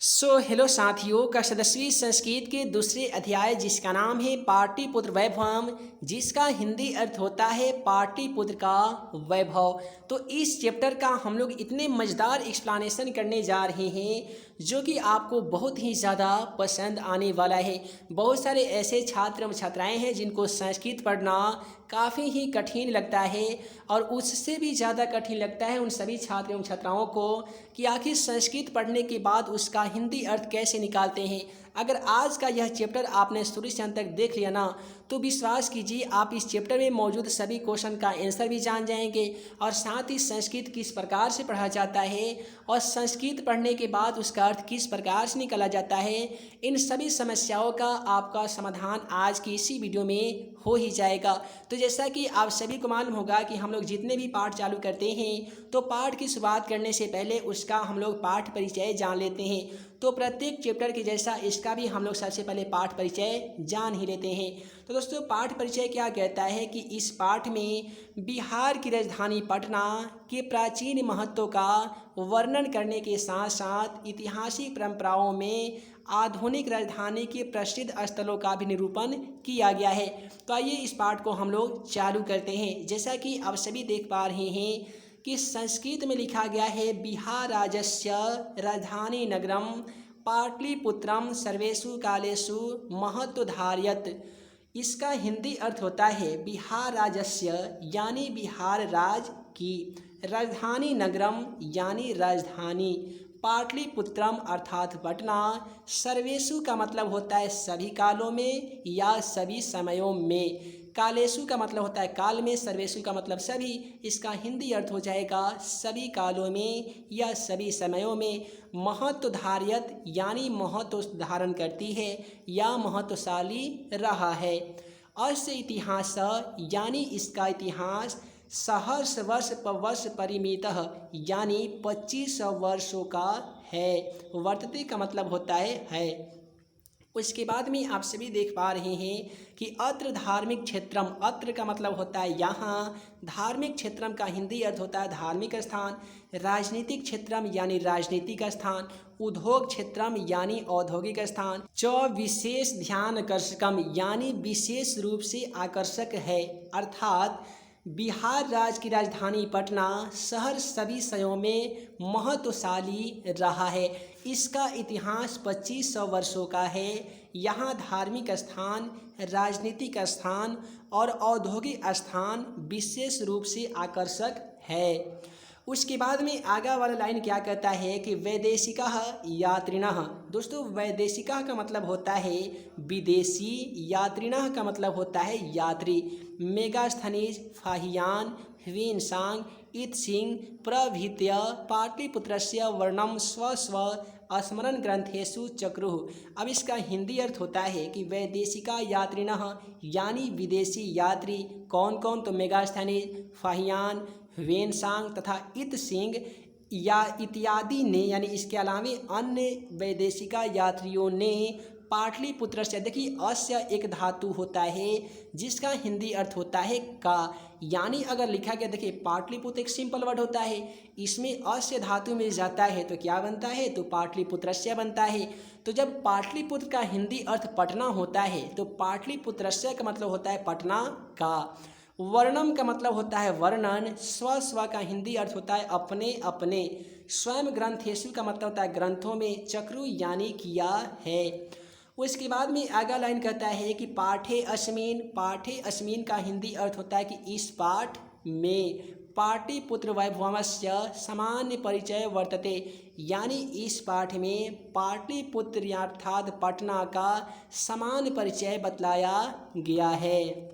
Hello साथियों का सदस्वी संस्कृत के दूसरे अध्याय जिसका नाम है पाटलिपुत्र वैभवम, जिसका हिंदी अर्थ होता है पाटलिपुत्र का वैभव। तो इस चैप्टर का हम लोग इतने मज़ेदार एक्सप्लेनेशन करने जा रहे हैं जो कि आपको बहुत ही ज़्यादा पसंद आने वाला है। बहुत सारे ऐसे छात्र एवं छात्राएं हैं जिनको संस्कृत पढ़ना काफ़ी ही कठिन लगता है और उससे भी ज़्यादा कठिन लगता है उन सभी छात्र एवं छात्राओं को कि आखिर संस्कृत पढ़ने के बाद उसका हिंदी अर्थ कैसे निकालते हैं। अगर आज का यह चैप्टर आपने शुरू से अंत तक देख लिया ना, तो विश्वास कीजिए आप इस चैप्टर में मौजूद सभी क्वेश्चन का आंसर भी जान जाएंगे और साथ ही संस्कृत किस प्रकार से पढ़ा जाता है और संस्कृत पढ़ने के बाद उसका अर्थ किस प्रकार से निकाला जाता है। इन सभी समस्याओं का आपका समाधान आज की इसी वीडियो में हो ही जाएगा। तो जैसा कि आप सभी को मालूम होगा कि हम लोग जितने भी पाठ चालू करते हैं तो पाठ की शुरुआत करने से पहले उसका हम लोग पाठ परिचय जान लेते हैं। तो प्रत्येक चैप्टर के जैसा इसका भी हम लोग सबसे पहले पाठ परिचय जान ही लेते हैं। तो दोस्तों पाठ परिचय क्या कहता है कि इस पाठ में बिहार की राजधानी पटना के प्राचीन महत्व का वर्णन करने के साथ साथ ऐतिहासिक परंपराओं में आधुनिक राजधानी के प्रसिद्ध स्थलों का भी निरूपण किया गया है। तो आइए इस पाठ को हम लोग चालू करते हैं। जैसा कि आप सभी देख पा रहे हैं कि संस्कृत में लिखा गया है बिहार राज्यस्य राजधानी नगरम पाटलिपुत्रम सर्वेषु कालेषु महत्वधारयत। इसका हिंदी अर्थ होता है बिहार राज्यस्य यानी बिहार राज्य की, राजधानी नगरम यानी राजधानी, पाटलिपुत्रम अर्थात पटना, सर्वेषु का मतलब होता है सभी कालों में या सभी समयों में, कालेषु का मतलब होता है काल में, सर्वेषु का मतलब सभी। इसका हिंदी अर्थ हो जाएगा सभी कालों में या सभी समयों में। महत्वधारयत यानी महत्व धारण करती है या महत्वशाली रहा है। अस्य इतिहास यानी इसका इतिहास सहस्र वर्ष परिमितः यानी 2500 वर्षों का है। वर्तते का मतलब होता है। उसके बाद में आप सभी देख पा रहे हैं कि अत्र धार्मिक क्षेत्रम, अत्र का मतलब होता है यहाँ, धार्मिक क्षेत्रम का हिंदी अर्थ होता है धार्मिक स्थान, राजनीतिक क्षेत्रम यानी राजनीतिक स्थान, उद्योग क्षेत्रम यानी औद्योगिक स्थान, च विशेष ध्यान आकर्षकम यानी विशेष रूप से आकर्षक है। अर्थात बिहार राज्य की राजधानी पटना शहर सभी समयों में महत्वशाली रहा है। इसका इतिहास 2500 वर्षों का है। यहाँ धार्मिक स्थान, राजनीतिक स्थान और औद्योगिक स्थान विशेष रूप से आकर्षक है। उसके बाद में आगे वाला लाइन क्या कहता है कि वैदेशिकः यात्रिणः। दोस्तों वैदेशिकः का मतलब होता है विदेशी, यात्रिणः का मतलब होता है यात्री। मेगास्थनीज, फाहियान, ह्वेनसांग, इत्सिंग प्रभृत्य पाटलिपुत्रस्य वर्णम स्व स्मरण ग्रंथेषु चक्रुः। अब इसका हिंदी अर्थ होता है कि वैदेशिका यात्रिणः यानी विदेशी यात्री। कौन कौन? तो मेगास्थनीज, फाहियान, ह्वेनसांग तथा इत्सिंग या इत्यादि ने यानी इसके अलावे अन्य वैदेशिका यात्रियों ने पाटलिपुत्र से, देखिए अस्य एक धातु होता है जिसका हिंदी अर्थ होता है का, यानी अगर लिखा गया, देखिए पाटलिपुत्र एक सिंपल वर्ड होता है, इसमें अस्य धातु मिल जाता है तो क्या बनता है? तो पाटलिपुत्रस्य बनता है। तो जब पाटलिपुत्र का हिंदी अर्थ पटना होता है तो पाटलिपुत्रस्य का मतलब होता है पटना का। वर्णम का मतलब होता है वर्णन। स्व का हिंदी अर्थ होता है अपने अपने। स्वयं ग्रंथेषु का मतलब होता है ग्रंथों में। चक्रु यानी किया है। उसके बाद में आगा लाइन कहता है कि पाठे अस्मिन, पाठे अस्मिन का हिंदी अर्थ होता है कि इस पाठ में, पाटलिपुत्र वैभवस्य सामान्य परिचय वर्तते यानी इस पाठ में पाटलिपुत्र अर्थात पटना का सामान्य परिचय बतलाया गया है।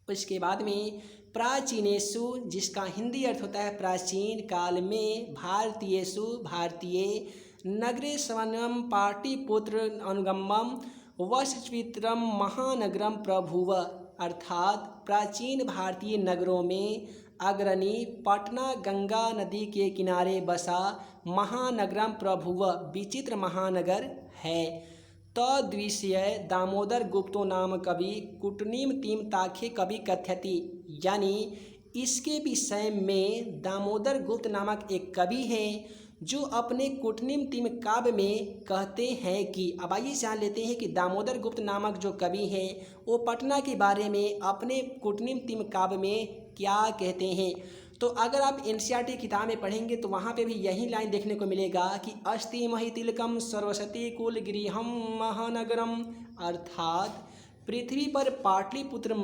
उसके बाद में प्राचीनेषु, जिसका हिंदी अर्थ होता है प्राचीन काल में, भारतीयेषु भारतीय, नगरे समन्वयम पाटलिपुत्र अनुगमम वसचित्रम महानगरम प्रभुव। अर्थात प्राचीन भारतीय नगरों में अग्रणी पटना गंगा नदी के किनारे बसा महानगरम प्रभुव विचित्र महानगर है। तद्विषय दामोदर गुप्तो नाम कवि कुटनीम तीम ताखे कवि कथ्यति, यानी इसके विषय में दामोदर गुप्त नामक एक कवि हैं जो अपने कूटनीतिम काव्य में कहते हैं कि, अब आइए जान लेते हैं कि दामोदर गुप्त नामक जो कवि हैं वो पटना के बारे में अपने कूटनीतिम काव्य में क्या कहते हैं। तो अगर आप एनसीईआरटी किताब में पढ़ेंगे तो वहाँ पे भी यही लाइन देखने को मिलेगा कि अस्ति महितिलकम सरस्वती कुल गृहम महानगरम, अर्थात पृथ्वी पर पाटलिपुत्र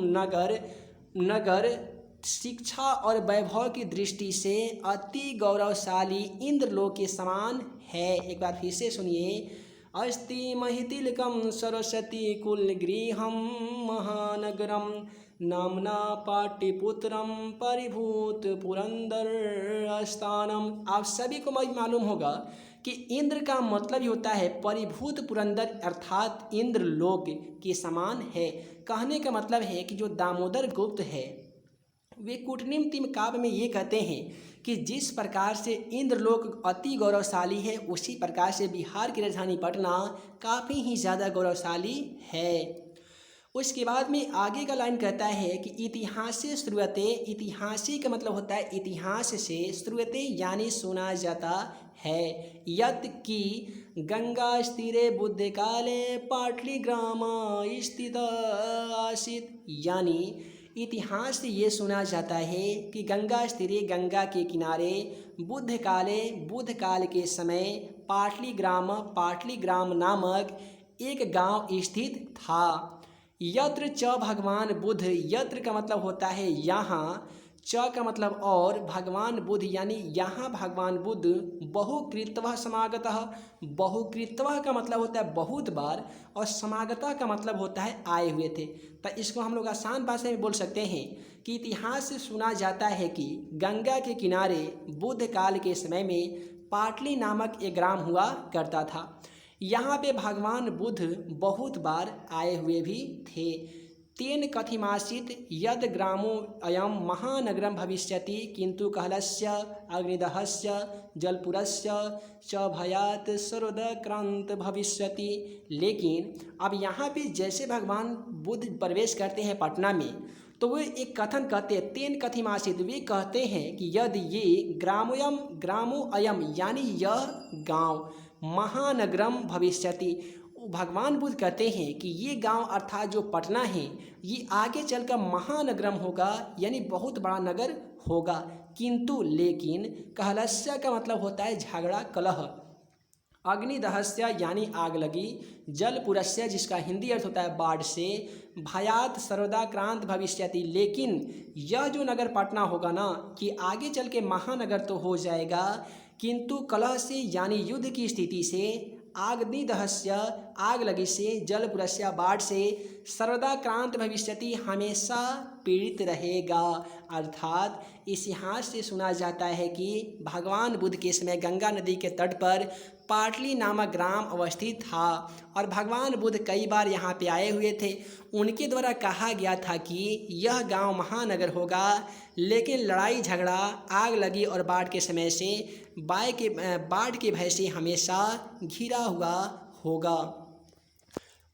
नगर शिक्षा और वैभव की दृष्टि से अति गौरवशाली इंद्रलोक के समान है। एक बार फिर से सुनिए, अस्ति महितिलकम सरस्वती कुल गृहम महानगरम नामना पाटलिपुत्रम परिभूत पुरंदर स्थानम। आप सभी को मालूम होगा कि इंद्र का मतलब ही होता है परिभूत पुरंदर, अर्थात इंद्रलोक के समान है। कहने का मतलब है कि जो दामोदर गुप्त है वे कूटनीतिम काव्य में ये कहते हैं कि जिस प्रकार से इंद्रलोक अति गौरवशाली है उसी प्रकार से बिहार की राजधानी पटना काफ़ी ही ज़्यादा गौरवशाली है। उसके बाद में आगे का लाइन कहता है कि इतिहास से श्रूयते, इतिहासी का मतलब होता है इतिहास से, श्रूयते यानी सुना जाता है, यत की गंगा स्थिरे बुद्ध काले पाटलिग्राम स्थित आसीत, यानी इतिहास से ये सुना जाता है कि गंगा स्थिरे, गंगा के किनारे, बुद्ध काल के समय पाटलिग्राम नामक एक गांव स्थित था। यत्र च भगवान बुद्ध, यत्र का मतलब होता है यहाँ, च का मतलब और, भगवान बुद्ध यानी यहाँ भगवान बुद्ध बहुकृतवः समागतः, बहुकृतवः का मतलब होता है बहुत बार और समागतः का मतलब होता है आए हुए थे। तो इसको हम लोग आसान भाषा में बोल सकते हैं कि इतिहास से सुना जाता है कि गंगा के किनारे बुद्ध काल के समय में पाटली नामक एक ग्राम हुआ करता था। यहाँ पे भगवान बुद्ध बहुत बार आए हुए भी थे। तेन कथिमासीत यद ग्रामो अयम महानगरम भविष्यति किंतु कहलस्य अग्निदहस्य जलपुरस्य च भयात सर्वदक्रांत भविष्यति। लेकिन अब यहाँ पे जैसे भगवान बुद्ध प्रवेश करते हैं पटना में तो वे एक कथन कहते हैं, तेन कथिमासीत, वे कहते हैं कि यदि ये ग्रामो अयम यानी यह गांव महानगरम भविष्यति, भगवान बुद्ध कहते हैं कि ये गांव अर्थात जो पटना है ये आगे चलकर महानगरम होगा यानी बहुत बड़ा नगर होगा। किंतु लेकिन कहलस्य का मतलब होता है झगड़ा कलह, अग्निदहस्य यानी आग लगी, जलपुरस्य जिसका हिंदी अर्थ होता है बाढ़ से, भयात सर्वदाक्रांत भविष्यति, लेकिन यह जो नगर पटना होगा ना कि आगे चल के महानगर तो हो जाएगा किंतु कलह से यानी युद्ध की स्थिति से, आग्निदहस्य आग लगी से, जलपुरस्य बाढ़ से, सर्वदाक्रांत भविष्यति हमेशा पीड़ित रहेगा। अर्थात इतिहास से सुना जाता है कि भगवान बुद्ध के समय गंगा नदी के तट पर पाटली नामक ग्राम अवस्थित था और भगवान बुद्ध कई बार यहाँ पे आए हुए थे। उनके द्वारा कहा गया था कि यह गांव महानगर होगा, लेकिन लड़ाई झगड़ा, आग लगी और बाढ़ के समय से बाढ़ के भय से हमेशा घिरा हुआ होगा।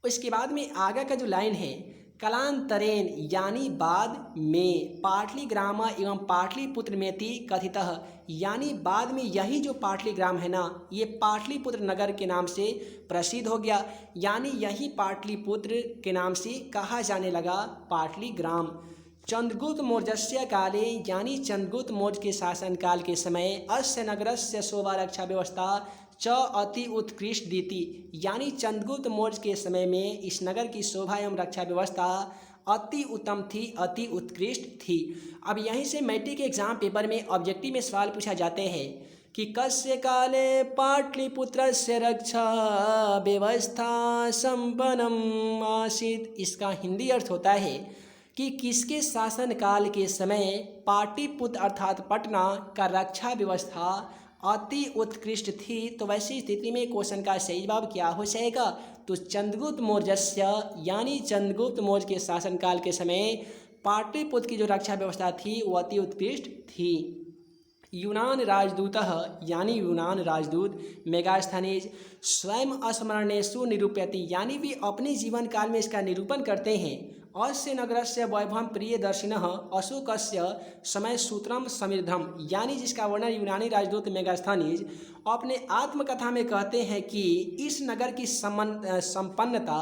उसके बाद में आगे का जो लाइन है, कलांतरेन यानी बाद में, पाटलिग्राम एवं पाटलिपुत्र मेति कथितः, यानी बाद में यही जो पाटलिग्राम है ना ये पाटलिपुत्र नगर के नाम से प्रसिद्ध हो गया, यानी यही पाटलिपुत्र के नाम से कहा जाने लगा पाटलिग्राम। चंद्रगुप्त मौर्यस्य काले यानी चंद्रगुप्त मौर्य के शासनकाल के समय अस्य नगरस्य शोभा रक्षा व्यवस्था च अति उत्कृष्ट दीति, यानी चंद्रगुप्त मौर्य के समय में इस नगर की शोभा एवं रक्षा व्यवस्था अति उत्तम थी, अति उत्कृष्ट थी। अब यहीं से मैट्रिक के एग्जाम पेपर में ऑब्जेक्टिव में सवाल पूछा जाते हैं कि कस्य काले पाटलिपुत्रस्य रक्षा व्यवस्था संपन्नम आसीत्, इसका हिंदी अर्थ होता है कि किसके शासन काल के समय पाटलिपुत्र अर्थात पटना का रक्षा व्यवस्था अति उत्कृष्ट थी। तो वैसी स्थिति में क्वेश्चन का सही जवाब क्या हो जाएगा, तो चंद्रगुप्त मौर्यस्य यानी चंद्रगुप्त मौर्य के शासनकाल के समय पाटलिपुत्र की जो रक्षा व्यवस्था थी वो अति उत्कृष्ट थी। यूनान राजदूतः यानी यूनान राजदूत मेगास्थनीज स्वयं अस्मरणेषु निरूपयति, यानी वे अपने जीवन काल में इसका निरूपण करते हैं अस्य नगरस्य वैभवं प्रियदर्शिनः अशोकस्य समयसूत्रम समृद्धम, यानी जिसका वर्णन यूनानी राजदूत मेगास्थनीज अपने आत्मकथा में कहते हैं कि इस नगर की संपन्नता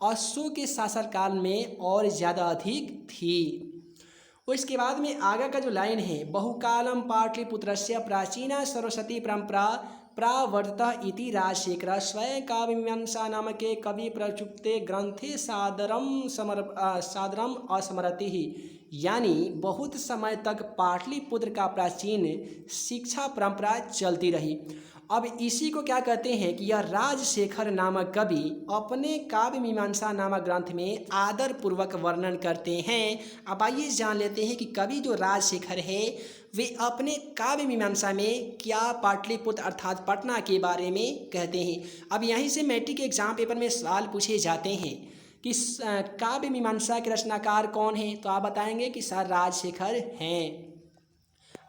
अशोक के शासनकाल में और ज़्यादा अधिक थी। और इसके बाद में आगे का जो लाइन है, बहुकालम पाटलिपुत्रस्य प्राचीना सरस्वती परंपरा प्रावर्तत इति राजशेखर स्वयं काव्यमीमांसा नामके कवि प्रचुप्ते ग्रंथे सादरम असमरति ही, यानी बहुत समय तक पाटलिपुत्र का प्राचीन शिक्षा परंपरा चलती रही। अब इसी को क्या कहते हैं कि यह राजशेखर नामक कवि अपने काव्य मीमांसा नामक ग्रंथ में आदर पूर्वक वर्णन करते हैं। अब आइए जान लेते हैं कि कवि जो राजशेखर है वे अपने काव्य मीमांसा में क्या पाटलिपुत्र अर्थात पटना के बारे में कहते हैं। अब यहीं से मैट्रिक के एग्जाम पेपर में सवाल पूछे जाते हैं कि काव्य मीमांसा के रचनाकार कौन हैं, तो आप बताएंगे कि सर राजशेखर हैं।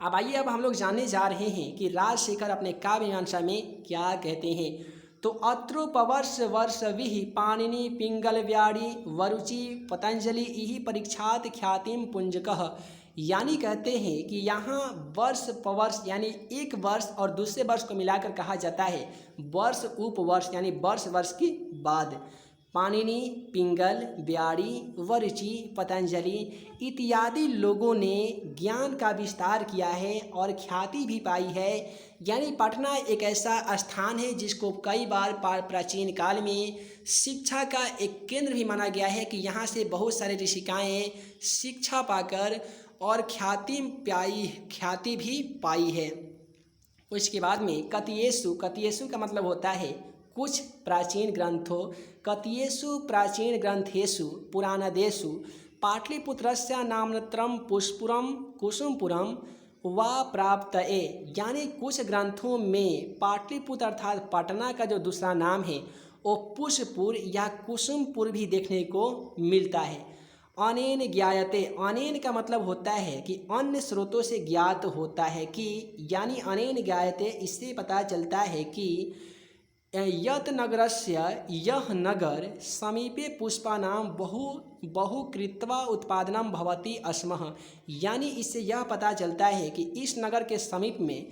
अब आइए अब हम लोग जानने जा रहे हैं कि राजशेखर अपने काव्य मीमांसा में क्या कहते हैं। तो अत्रोपवर्ष वर्ष विहि पाणिनि पिंगल व्याड़ी वरुचि पतंजलि इहि परीक्षात ख्यातिम पुंजकः, यानी कहते हैं कि यहाँ वर्ष पवर्ष यानी एक वर्ष और दूसरे वर्ष को मिलाकर कहा जाता है वर्ष उपवर्ष, यानी वर्ष के बाद। पाणिनि, पिंगल, ब्याड़ी, वरुचि, पतंजलि इत्यादि लोगों ने ज्ञान का विस्तार किया है और ख्याति भी पाई है। यानी पटना एक ऐसा स्थान है जिसको कई बार प्राचीन काल में शिक्षा का एक केंद्र भी माना गया है कि यहाँ से बहुत सारे ऋषिकाएँ शिक्षा पाकर और ख्याति भी पाई है। उसके बाद में कतियेषु का मतलब होता है कुछ प्राचीन ग्रंथों, कतियेषु प्राचीन ग्रंथेषु पुराणादेषु पाटलिपुत्रस्य नामत्रम पुष्पुरम कुसुमपुरम वा प्राप्तये, यानी कुछ ग्रंथों में पाटलिपुत्र अर्थात पटना का जो दूसरा नाम है वो पुष्पपुर या कुसुमपुर भी देखने को मिलता है। अनेन ज्ञायते, अनेन का मतलब होता है कि अन्य स्रोतों से ज्ञात होता है कि, यानी अनेन ज्ञायते इससे पता चलता है कि यत नगरस्य यह नगर समीपे पुष्पानां बहु कृत्वा उत्पादनम भवति अस्मः, यानी इससे यह पता चलता है कि इस नगर के समीप में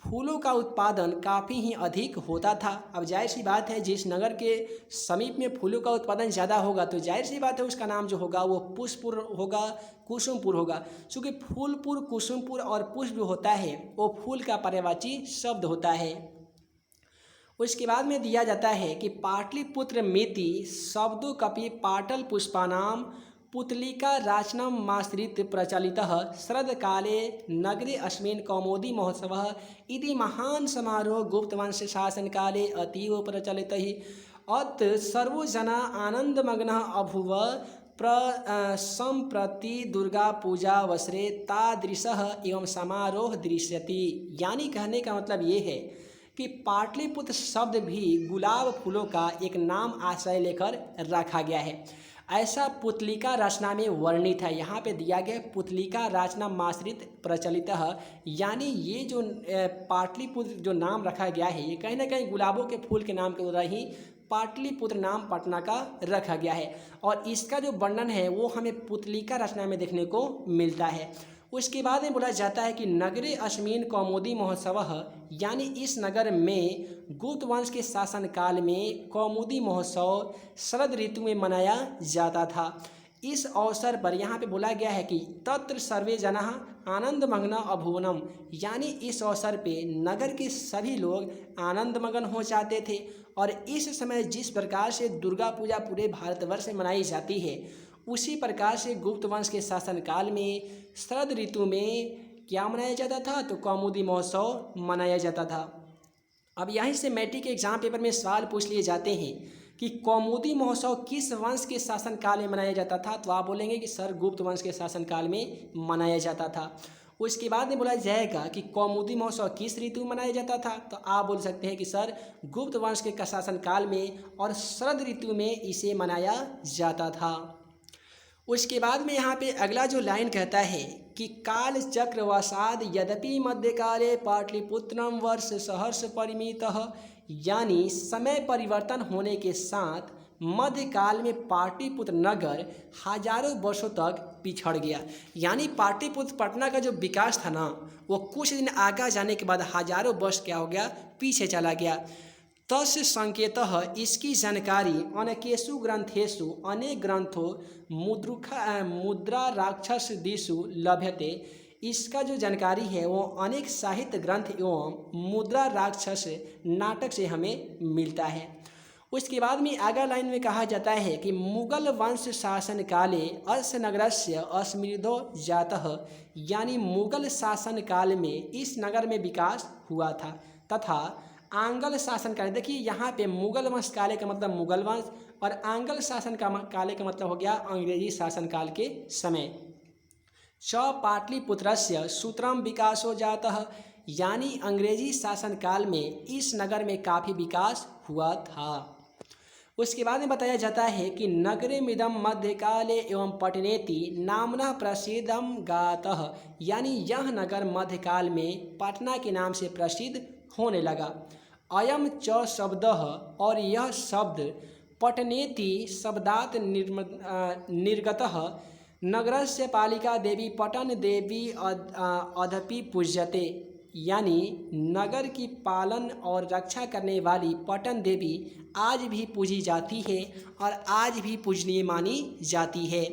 फूलों का उत्पादन काफ़ी ही अधिक होता था। अब जाहिर सी बात है जिस नगर के समीप में फूलों का उत्पादन ज़्यादा होगा तो जाहिर सी बात है उसका नाम जो होगा वो पुष्पपुर होगा, कुसुमपुर होगा। चूँकि फूलपुर, कुसुमपुर और पुष्प जो होता है वो फूल का पर्यायवाची शब्द होता है। उसके बाद में दिया जाता है कि पाटलिपुत्र मिति शब्दों कपि पाटल पुष्पानाम पुतलिका राचनम माश्रित प्रचलितः शरदकाले नगरे अस्मिन् कौमुदी महोत्सवः इति महान् समारोह गुप्तवंश शासनकाले अतीव प्रचलितः अत सर्वो जना आनंदमग्नः अभूव सम्प्रति दुर्गा पूजा अवसरे तादृशः एवं समारोह दृश्यति, यानी कहने का मतलब ये है कि पाटलिपुत्र शब्द भी गुलाब फूलों का एक नाम आश्रय लेकर रखा गया है। ऐसा पुतलिका रचना में वर्णित है। यहाँ पे दिया गया पुतलिका रचना माश्रित प्रचलितः, यानी ये जो पाटलिपुत्र जो नाम रखा गया है ये कहीं ना कहीं गुलाबों के फूल के नाम के द्वारा ही पाटलिपुत्र नाम पटना का रखा गया है। और इसका जो वर्णन है वो हमें पुतलिका रचना में देखने को मिलता है। उसके बाद में बोला जाता है कि नगरे अस्मिन् कौमुदी महोत्सवः, यानी इस नगर में गुप्त वंश के शासनकाल में कौमुदी महोत्सव शरद ऋतु में मनाया जाता था। इस अवसर पर यहाँ पे बोला गया है कि तत्र सर्वे जनाः आनंदमग्न अभूवनम, यानी इस अवसर पे नगर के सभी लोग आनंदमग्न हो जाते थे। और इस समय जिस प्रकार से दुर्गा पूजा पूरे भारतवर्ष में मनाई जाती है उसी प्रकार से गुप्त वंश के शासनकाल में शरद ऋतु में क्या मनाया जाता था, तो कौमुदी महोत्सव मनाया जाता था। अब यहीं से मैट्रिक के एग्जाम पेपर में सवाल पूछ लिए जाते हैं कि कौमुदी महोत्सव किस वंश के शासनकाल में मनाया जाता था, तो आप बोलेंगे कि सर गुप्त वंश के शासनकाल में मनाया जाता था। उसके बाद में बोला जाएगा कि कौमुदी महोत्सव किस ऋतु में मनाया जाता था, तो आप बोल सकते हैं कि सर गुप्त वंश के शासनकाल में और शरद ऋतु में इसे मनाया जाता था। उसके बाद में यहाँ पे अगला जो लाइन कहता है कि काल चक्रवशाद यद्यपि मध्यकाले पाटलिपुत्रम वर्ष सहर्ष परिमितः, यानी समय परिवर्तन होने के साथ मध्यकाल में पाटलिपुत्र नगर हजारों वर्षों तक पिछड़ गया। यानी पाटलिपुत्र पटना का जो विकास था ना, वो कुछ दिन आगे जाने के बाद हजारों वर्ष क्या हो गया, पीछे चला गया। तस्य संकेतः इसकी जानकारी अनेकेषु ग्रंथेषु अनेक ग्रंथों मुद्रा राक्षस दिशु लभ्यते। इसका जो जानकारी है वो अनेक साहित्य ग्रंथ एवं मुद्रा राक्षस नाटक से हमें मिलता है। उसके बाद में आगे लाइन में कहा जाता है कि मुगल वंश शासन काले अस्य नगरस्य अस्मृद्धो जातः, यानी मुगल शासन काल में इस नगर में विकास हुआ था। तथा आंग्ल शासन काल, देखिए यहाँ पे मुगल वंश काले का मतलब मुगल वंश और आंग्ल शासन का काले का मतलब हो गया अंग्रेजी शासन काल के समय। च पाटलिपुत्रस्य सूत्रम विकासो जातः, यानी अंग्रेजी शासन काल में इस नगर में काफ़ी विकास हुआ था। उसके बाद में बताया जाता है कि नगरे मिदम मध्यकाले एवं पटनेति नामना प्रसिद्धम गातः, यानी यह नगर मध्यकाल में पटना के नाम से प्रसिद्ध होने लगा। अयम च शब्दः, और यह शब्द पटनेति शब्दात् निर्गतः नगरस्य पालिका देवी पटन देवी अधपि पूज्यते, यानी नगर की पालन और रक्षा करने वाली पटन देवी आज भी पूजी जाती है और आज भी पूजनीय मानी जाती है।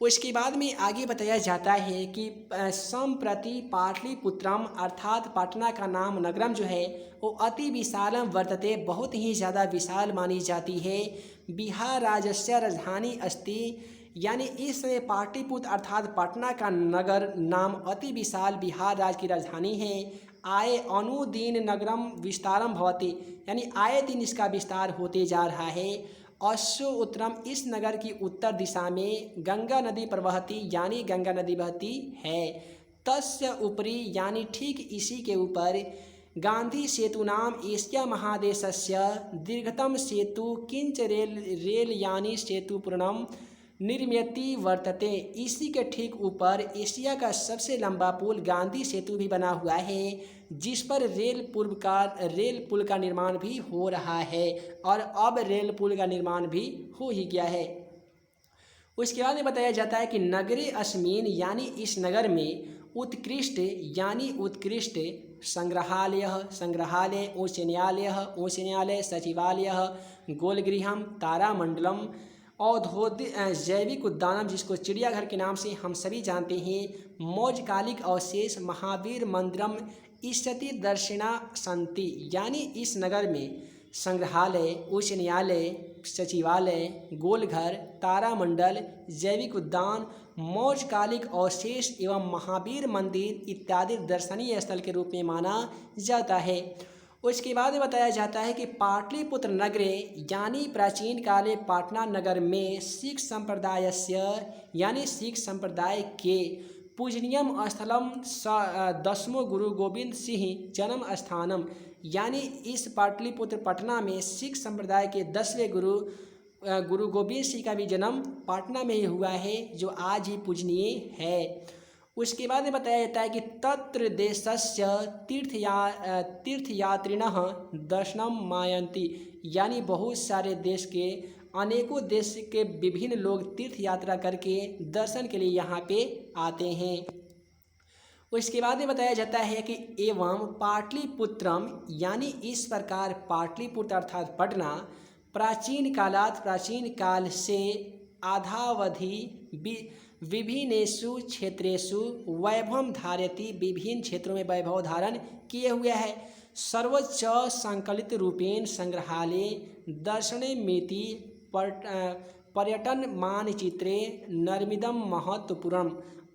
उसके बाद में आगे बताया जाता है कि संप्रति पाटलिपुत्रम अर्थात पटना का नाम नगरम जो है वो अति विशालम वर्तते, बहुत ही ज़्यादा विशाल मानी जाती है। बिहार राज्य राजधानी अस्ति, यानी इस समय पाटलिपुत्र अर्थात पटना का नगर नाम अति विशाल बिहार राज्य की राजधानी है। आए अनुदीन नगरम विस्तारम भवति, यानी आए दिन इसका विस्तार होते जा रहा है। अश्व उत्तरम, इस नगर की उत्तर दिशा में गंगा नदी प्रवहती, यानी गंगा नदी बहती है। तस्य ऊपरी, यानी ठीक इसी के ऊपर गांधी सेतु नाम एशिया महादेशस्य दीर्घतम सेतु किंच रेल यानी सेतुपूर्णम निर्म्यति वर्तते। इसी के ठीक ऊपर एशिया का सबसे लंबा पुल गांधी सेतु भी बना हुआ है, जिस पर रेल पुल का निर्माण भी हो रहा है और अब रेल पुल का निर्माण भी हो ही गया है। उसके बाद में बताया जाता है कि नगरे अस्मिन, यानी इस नगर में उत्कृष्ट, यानी उत्कृष्ट संग्रहालय उच्च न्यायालय सचिवालय गोलगृहम तारामंडलम औद्योगिक जैविक उद्यानम, जिसको चिड़ियाघर के नाम से हम सभी जानते हैं, मौजकालिक अवशेष महावीर मंदिरम इष्टति दर्शिना संति, यानी इस नगर में संग्रहालय उच्च न्यायालय सचिवालय गोलघर तारामंडल जैविक उद्यान मौजकालिक अवशेष एवं महावीर मंदिर इत्यादि दर्शनीय स्थल के रूप में माना जाता है। उसके बाद में बताया जाता है कि पाटलिपुत्र नगरे, यानी प्राचीन काले पाटना नगर में सिख संप्रदायस्य, यानी सिख संप्रदाय के पूजनीयम स्थलम 10वें गुरु गोविंद सिंह जन्म स्थानम, यानी इस पाटलिपुत्र पटना में सिख संप्रदाय के 10वें गुरु गोविंद सिंह का भी जन्म पटना में ही हुआ है, जो आज ही पूजनीय है। उसके बाद में बताया जाता है कि तत्र देशस्य तीर्थयात्रिणः दर्शनम मायन्ति, यानी बहुत सारे देश के अनेकों देश के विभिन्न लोग तीर्थ यात्रा करके दर्शन के लिए यहाँ पे आते हैं। उसके बाद में बताया जाता है कि एवं पाटलिपुत्रम, यानी इस प्रकार पाटलिपुत्र अर्थात पटना प्राचीन काल से आधावधि विभिन्नेषु क्षेत्रेषु वैभवम धारयति, विभिन्न क्षेत्रों में वैभव धारण किए हुए है। सर्वोच्च संकलित रूपेण संग्रहालय दर्शनमिति पर्यटन मानचित्रे नर्मिदम महत्वपूर्ण,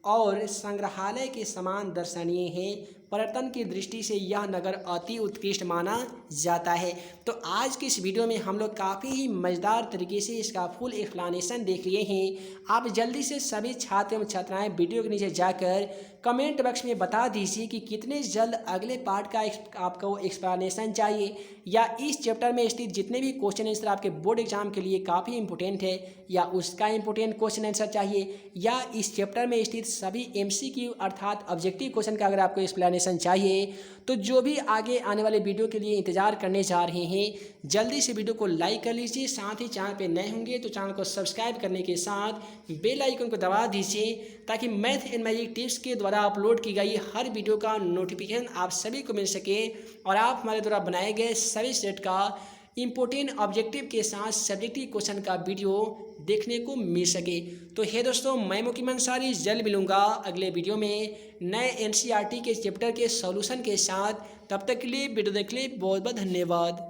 और संग्रहालय के समान दर्शनीय है। पर्यटन की दृष्टि से यह नगर अति उत्कृष्ट माना जाता है। तो आज की इस वीडियो में हम लोग काफ़ी ही मज़ेदार तरीके से इसका फुल एक्सप्लेनेशन देख लिए हैं। आप जल्दी से सभी छात्र एवं छात्राएं वीडियो के नीचे जाकर कमेंट बॉक्स में बता दीजिए कि कितने जल्द अगले पार्ट का आपको एक्सप्लेनेशन चाहिए, या इस चैप्टर में स्थित जितने भी क्वेश्चन आंसर आपके बोर्ड एग्जाम के लिए काफ़ी इंपॉर्टेंट है या उसका इंपॉर्टेंट क्वेश्चन आंसर चाहिए, या इस चैप्टर में स्थित सभी MCQ अर्थात ऑब्जेक्टिव क्वेश्चन का अगर आपको एक्सप्लेनेशन चाहिए, तो जो भी आगे आने वाले वीडियो के लिए इंतजार इंतज़ार करने जा रहे हैं। जल्दी से वीडियो को लाइक कर लीजिए, साथ ही चैनल पे नए होंगे तो चैनल को सब्सक्राइब करने के साथ बेल आइकन को दबा दीजिए, ताकि मैथ एंड मैजिक टिप्स के द्वारा अपलोड की गई हर वीडियो का नोटिफिकेशन आप सभी को मिल सके और आप हमारे द्वारा बनाए गए सभी सेट का इम्पोर्टेंट ऑब्जेक्टिव के साथ सब्जेक्टिव क्वेश्चन का वीडियो देखने को मिल सके। तो हे दोस्तों, मैं मुकीम अंसारी जल्द मिलूँगा अगले वीडियो में नए एनसीईआरटी के चैप्टर के सॉल्यूशन के साथ। तब तक के लिए वीडियो देखने बहुत बहुत धन्यवाद।